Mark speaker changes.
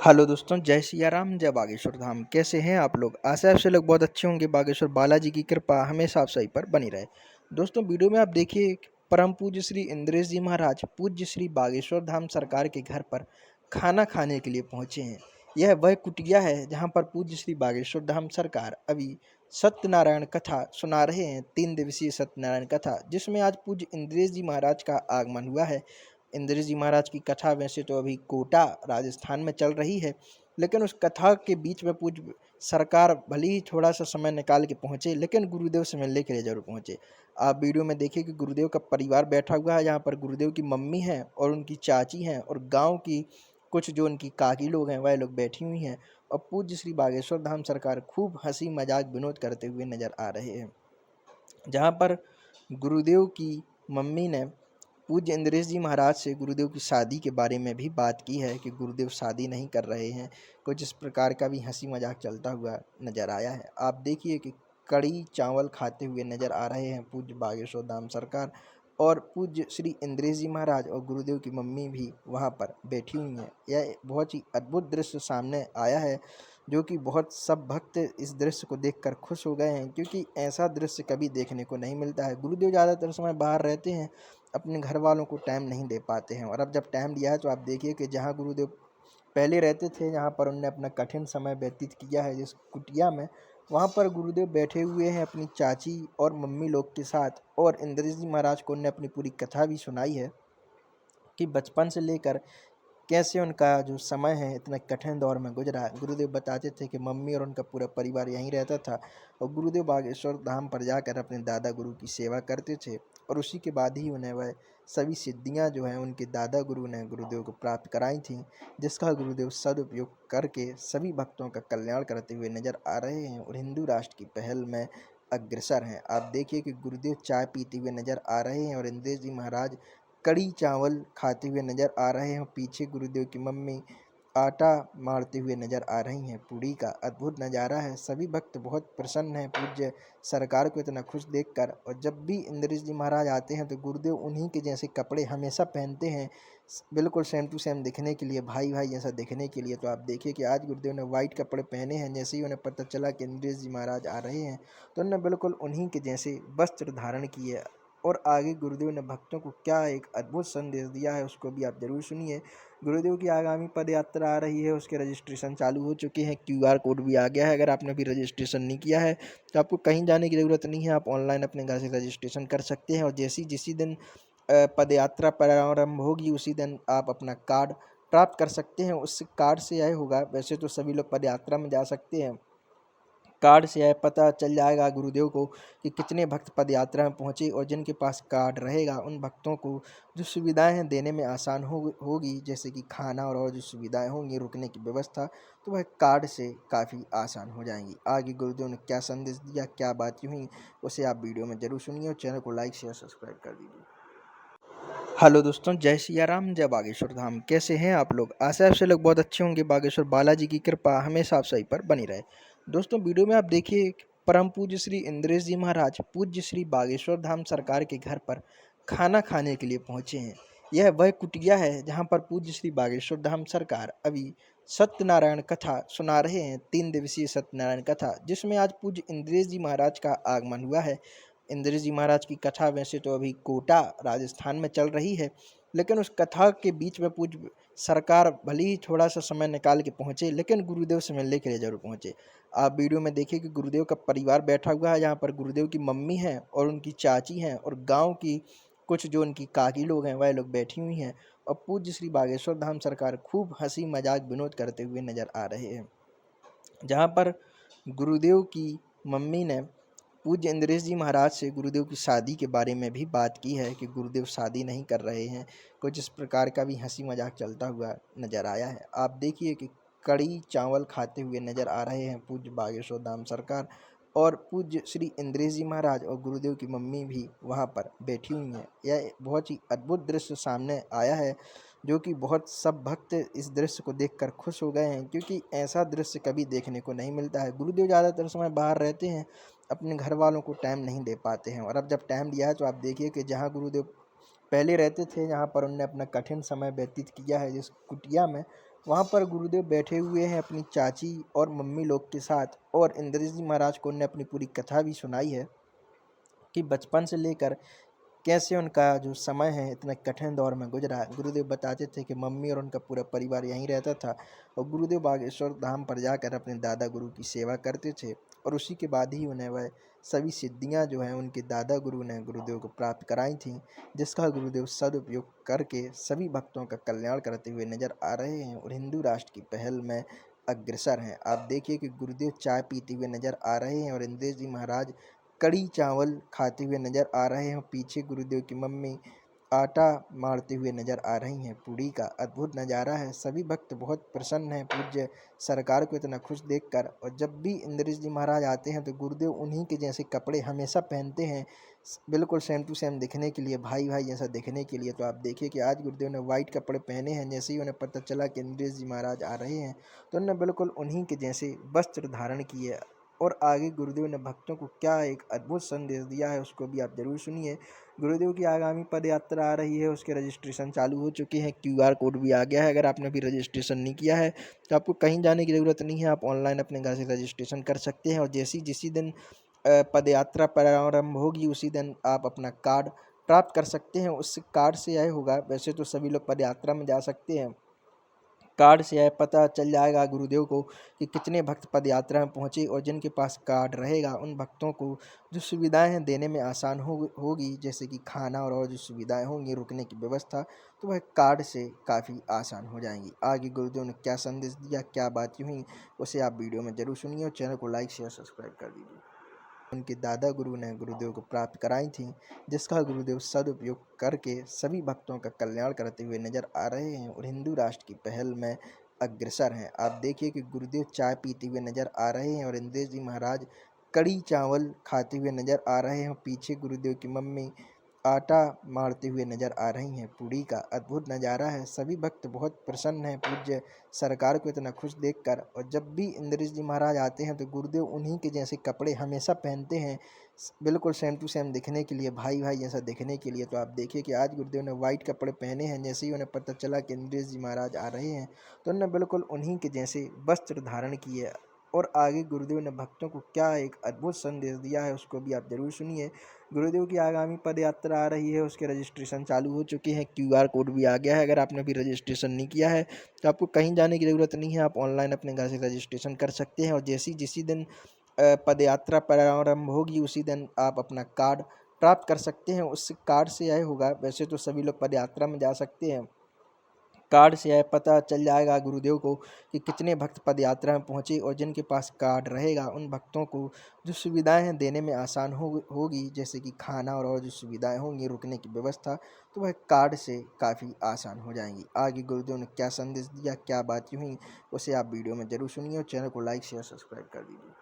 Speaker 1: Hello दोस्तों, जय सिया राम, जय बागेश्वर धाम। कैसे हैं आप लोग? आशा है आप सब लोग बहुत अच्छे होंगे। बागेश्वर बालाजी की कृपा हमेशा आप सभी पर बनी रहे। दोस्तों, वीडियो में आप देखिए परम पूज्य श्री इंद्रेश जी महाराज पूज्य श्री बागेश्वर धाम सरकार के घर पर खाना खाने के लिए पहुंचे हैं। यह वह कुटिया है जहां पर पूज्य श्री बागेश्वर धाम सरकार अभी सत्यनारायण कथा सुना रहे हैं। 3 दिवसीय सत्यनारायण कथा, जिसमें आज पूज्य इंद्रेश जी महाराज का आगमन हुआ है। इंद्र जी महाराज की कथा वैसे तो अभी कोटा राजस्थान में चल रही है, लेकिन उस कथा के बीच में पूज्य सरकार भले ही थोड़ा सा समय निकाल के पहुंचे, लेकिन गुरुदेव से मिलने के लिए जरूर पहुंचे। आप वीडियो में देखिए कि गुरुदेव का परिवार बैठा हुआ है, यहाँ पर गुरुदेव की मम्मी हैं और उनकी चाची हैं और गांव की कुछ जो उनकी काकी लोग हैं वह लोग बैठी हुई हैं। और पूज्य श्री बागेश्वर धाम सरकार खूब हंसी मजाक विनोद करते हुए नजर आ रहे हैं। जहाँ पर गुरुदेव की मम्मी ने पूज्य इंद्रेश जी महाराज से गुरुदेव की शादी के बारे में भी बात की है कि गुरुदेव शादी नहीं कर रहे हैं। कुछ इस प्रकार का भी हंसी मजाक चलता हुआ नजर आया है। आप देखिए कि कड़ी चावल खाते हुए नजर आ रहे हैं पूज्य बागेश्वर धाम सरकार, और पूज्य श्री इंद्रेश जी महाराज और गुरुदेव की मम्मी भी वहाँ पर बैठी हुई हैं। यह बहुत ही अद्भुत दृश्य सामने आया है, जो कि बहुत सब भक्त इस दृश्य को देखकर खुश हो गए हैं, क्योंकि ऐसा दृश्य कभी देखने को नहीं मिलता है। गुरुदेव ज़्यादातर समय बाहर रहते हैं, अपने घर वालों को टाइम नहीं दे पाते हैं। और अब जब टाइम दिया है तो आप देखिए कि जहाँ गुरुदेव पहले रहते थे, जहाँ पर उन्होंने अपना कठिन समय व्यतीत किया है जिस कुटिया में, वहाँ पर गुरुदेव बैठे हुए हैं अपनी चाची और मम्मी लोग के साथ। और इंद्रेश जी महाराज को उन्होंने अपनी पूरी कथा भी सुनाई है कि बचपन से लेकर कैसे उनका जो समय है इतने कठिन दौर में गुजरा। गुरुदेव बताते थे कि मम्मी और उनका पूरा परिवार यहीं रहता था, और गुरुदेव बागेश्वर धाम पर जाकर अपने दादा गुरु की सेवा करते थे। और उसी के बाद ही उन्हें वह सभी सिद्धियां जो हैं उनके दादा गुरु ने गुरुदेव को प्राप्त कराई थीं, जिसका गुरुदेव सदुपयोग करके सभी भक्तों का कल्याण करते हुए नजर आ रहे हैं और हिंदू राष्ट्र की पहल में अग्रसर हैं। आप देखिए कि गुरुदेव चाय पीते हुए नजर आ रहे हैं और इंद्रेश जी महाराज कड़ी चावल खाते हुए नजर आ रहे हैं। पीछे गुरुदेव की मम्मी आटा मारते हुए नजर आ रही हैं। पूरी का अद्भुत नज़ारा है। सभी भक्त बहुत प्रसन्न हैं पूज्य सरकार को इतना खुश देखकर। और जब भी इंद्रेश जी महाराज आते हैं तो गुरुदेव उन्हीं के जैसे कपड़े हमेशा पहनते हैं, बिल्कुल सेम टू सेम दिखने के लिए, भाई भाई जैसा दिखने के लिए। तो आप देखिए कि आज गुरुदेव ने वाइट कपड़े पहने हैं। जैसे ही उन्हें पता चला कि इंद्रेश जी महाराज आ रहे हैं तो उन्होंने बिल्कुल उन्हीं के जैसे वस्त्र धारण किए। और आगे गुरुदेव ने भक्तों को क्या एक अद्भुत संदेश दिया है, उसको भी आप जरूर सुनिए। गुरुदेव की आगामी पद यात्रा आ रही है, उसके रजिस्ट्रेशन चालू हो चुके हैं, क्यूआर कोड भी आ गया है। अगर आपने भी रजिस्ट्रेशन नहीं किया है तो आपको कहीं जाने की ज़रूरत नहीं है, आप ऑनलाइन अपने घर से रजिस्ट्रेशन कर सकते हैं। और जिसी दिन पद यात्रा प्रारंभ होगी उसी दिन आप अपना कार्ड प्राप्त कर सकते हैं। उस कार्ड से यह होगा, वैसे तो सभी लोग पद यात्रा में जा सकते हैं, कार्ड से यह पता चल जाएगा गुरुदेव को कि कितने भक्त पद यात्रा में पहुँचे। और जिनके पास कार्ड रहेगा उन भक्तों को जो सुविधाएं हैं देने में आसान होगी, जैसे कि खाना और जो सुविधाएं होंगी, रुकने की व्यवस्था, तो वह कार्ड से काफ़ी आसान हो जाएंगी। आगे गुरुदेव ने क्या संदेश दिया, क्या बातें हुई, उसे आप वीडियो में जरूर सुनिए और चैनल को लाइक शेयर सब्सक्राइब कर दीजिए। हेलो दोस्तों, जय सिया राम, जय बागेश्वर धाम। कैसे हैं आप लोग? आशा है आप सब लोग बहुत अच्छे होंगे। बागेश्वर बालाजी की कृपा हमेशा आप सभी पर बनी रहे। दोस्तों, वीडियो में आप देखिए परम पूज्य श्री इंद्रेश जी महाराज पूज्य श्री बागेश्वर धाम सरकार के घर पर खाना खाने के लिए पहुंचे हैं। यह वह कुटिया है जहां पर पूज्य श्री बागेश्वर धाम सरकार अभी सत्यनारायण कथा सुना रहे हैं। 3 दिवसीय सत्यनारायण कथा, जिसमें आज पूज्य इंद्रेश जी महाराज का आगमन हुआ है। इंद्रेश जी महाराज की कथा वैसे तो अभी कोटा राजस्थान में चल रही है, लेकिन उस कथा के बीच में पूज्य सरकार भले ही थोड़ा सा समय निकाल के पहुंचे, लेकिन गुरुदेव से मिलने के लिए जरूर पहुंचे। आप वीडियो में देखिए कि गुरुदेव का परिवार बैठा हुआ है, जहाँ पर गुरुदेव की मम्मी हैं और उनकी चाची हैं और गांव की कुछ जो उनकी काकी लोग हैं वह लोग बैठी हुई हैं। और पूज्य श्री बागेश्वर धाम सरकार खूब हंसी मजाक विनोद करते हुए नजर आ रहे हैं। जहाँ पर गुरुदेव की मम्मी ने पूज्य इंद्रेश जी महाराज से गुरुदेव की शादी के बारे में भी बात की है कि गुरुदेव शादी नहीं कर रहे हैं। कुछ इस प्रकार का भी हंसी मजाक चलता हुआ नजर आया है। आप देखिए कि कड़ी चावल खाते हुए नजर आ रहे हैं पूज्य बागेश्वर धाम सरकार, और पूज्य श्री इंद्रेश जी महाराज और गुरुदेव की मम्मी भी वहाँ पर बैठी हुई हैं। यह बहुत ही अद्भुत दृश्य सामने आया है, जो कि बहुत सब भक्त इस दृश्य को देखकर खुश हो गए हैं, क्योंकि ऐसा दृश्य कभी देखने को नहीं मिलता है। गुरुदेव ज़्यादातर समय बाहर रहते हैं, अपने घर वालों को टाइम नहीं दे पाते हैं। और अब जब टाइम दिया है तो आप देखिए कि जहाँ गुरुदेव पहले रहते थे, जहाँ पर उन्होंने अपना कठिन समय व्यतीत किया है जिस कुटिया में, वहाँ पर गुरुदेव बैठे हुए हैं अपनी चाची और मम्मी लोग के साथ, और इंद्रेश जी महाराज को उन्होंने अपनी पूरी कथा भी सुनाई है कि बचपन से लेकर कैसे उनका जो समय है इतने कठिन दौर में गुजरा। गुरुदेव बताते थे कि मम्मी और उनका पूरा परिवार यहीं रहता था, और गुरुदेव बागेश्वर धाम पर जाकर अपने दादा गुरु की सेवा करते थे, और उसी के बाद ही उन्हें वह सभी सिद्धियां जो हैं उनके दादा गुरु ने गुरुदेव को प्राप्त कराई थीं, जिसका गुरुदेव सदुपयोग करके सभी भक्तों का कल्याण करते हुए नजर आ रहे हैं और हिंदू राष्ट्र की पहल में अग्रसर हैं। आप देखिए कि गुरुदेव चाय पीते हुए नजर आ रहे हैं और इंद्रेश जी महाराज कड़ी चावल खाते हुए नजर आ रहे हैं। पीछे गुरुदेव की मम्मी आटा मारते हुए नजर आ रही हैं। पूरी का अद्भुत नज़ारा है। सभी भक्त बहुत प्रसन्न हैं पूज्य सरकार को इतना खुश देखकर, और जब भी इंद्रेश जी महाराज आते हैं तो गुरुदेव उन्हीं के जैसे कपड़े हमेशा पहनते हैं, बिल्कुल सेम टू सेम दिखने के लिए, भाई भाई जैसा दिखने के लिए। तो आप देखिए कि आज गुरुदेव ने वाइट कपड़े पहने हैं। जैसे ही उन्हें पता चला कि इंद्रेश जी महाराज आ रहे हैं तो उन्होंने बिल्कुल उन्हीं के जैसे वस्त्र धारण किए, और आगे गुरुदेव ने भक्तों को क्या एक अद्भुत संदेश दिया है उसको भी आप जरूर सुनिए। गुरुदेव की आगामी पद यात्रा आ रही है, उसके रजिस्ट्रेशन चालू हो चुके हैं, क्यूआर कोड भी आ गया है। अगर आपने अभी रजिस्ट्रेशन नहीं किया है तो आपको कहीं जाने की ज़रूरत नहीं है, आप ऑनलाइन अपने घर से रजिस्ट्रेशन कर सकते हैं, और जिसी दिन पद यात्रा प्रारंभ होगी उसी दिन आप अपना कार्ड प्राप्त कर सकते हैं। उस कार्ड से यह होगा, वैसे तो सभी लोग पद यात्रा में जा सकते हैं, कार्ड से यह पता चल जाएगा गुरुदेव को कि कितने भक्त पद यात्रा में पहुँचे, और जिनके पास कार्ड रहेगा उन भक्तों को जो सुविधाएं हैं देने में आसान होगी, जैसे कि खाना और जो सुविधाएं होंगी, रुकने की व्यवस्था, तो वह कार्ड से काफ़ी आसान हो जाएंगी। आगे गुरुदेव ने क्या संदेश दिया, क्या बातें हुई, उसे आप वीडियो में जरूर सुनिए, और चैनल को लाइक शेयर सब्सक्राइब कर दीजिए। उनके दादा गुरु ने गुरुदेव को प्राप्त कराई थी, जिसका गुरुदेव सदुपयोग करके सभी भक्तों का कल्याण करते हुए नजर आ रहे हैं और हिंदू राष्ट्र की पहल में अग्रसर हैं। आप देखिए कि गुरुदेव चाय पीते हुए नजर आ रहे हैं और इंद्रेश जी महाराज कड़ी चावल खाते हुए नजर आ रहे हैं। पीछे गुरुदेव की मम्मी आटा मारते हुए नजर आ रही हैं। पूरी का अद्भुत नज़ारा है। सभी भक्त बहुत प्रसन्न हैं पूज्य सरकार को इतना खुश देखकर, और जब भी इंद्रेश जी महाराज आते हैं तो गुरुदेव उन्हीं के जैसे कपड़े हमेशा पहनते हैं, बिल्कुल सेम टू सेम दिखने के लिए, भाई भाई जैसा दिखने के लिए। तो आप देखिए कि आज गुरुदेव ने वाइट कपड़े पहने हैं। जैसे ही उन्हें पता चला कि इंद्रेश जी महाराज आ रहे हैं तो उन्होंने बिल्कुल उन्हीं के जैसे वस्त्र धारण किए, और आगे गुरुदेव ने भक्तों को क्या एक अद्भुत संदेश दिया है उसको भी आप जरूर सुनिए। गुरुदेव की आगामी पद यात्रा आ रही है, उसके रजिस्ट्रेशन चालू हो चुके हैं, क्यूआर कोड भी आ गया है। अगर आपने अभी रजिस्ट्रेशन नहीं किया है तो आपको कहीं जाने की ज़रूरत नहीं है, आप ऑनलाइन अपने घर से रजिस्ट्रेशन कर सकते हैं, और जिसी दिन पद यात्रा प्रारंभ होगी उसी दिन आप अपना कार्ड प्राप्त कर सकते हैं। उस कार्ड से यह होगा, वैसे तो सभी लोग पद यात्रा में जा सकते हैं, कार्ड से यह पता चल जाएगा गुरुदेव को कि कितने भक्त पद यात्रा में पहुँचे, और जिनके पास कार्ड रहेगा उन भक्तों को जो सुविधाएं हैं देने में आसान होगी, जैसे कि खाना और जो सुविधाएं होंगी, रुकने की व्यवस्था, तो वह कार्ड से काफ़ी आसान हो जाएंगी। आगे गुरुदेव ने क्या संदेश दिया, क्या बातें हुई, उसे आप वीडियो में जरूर सुनिए, और चैनल को लाइक शेयर सब्सक्राइब कर दीजिए।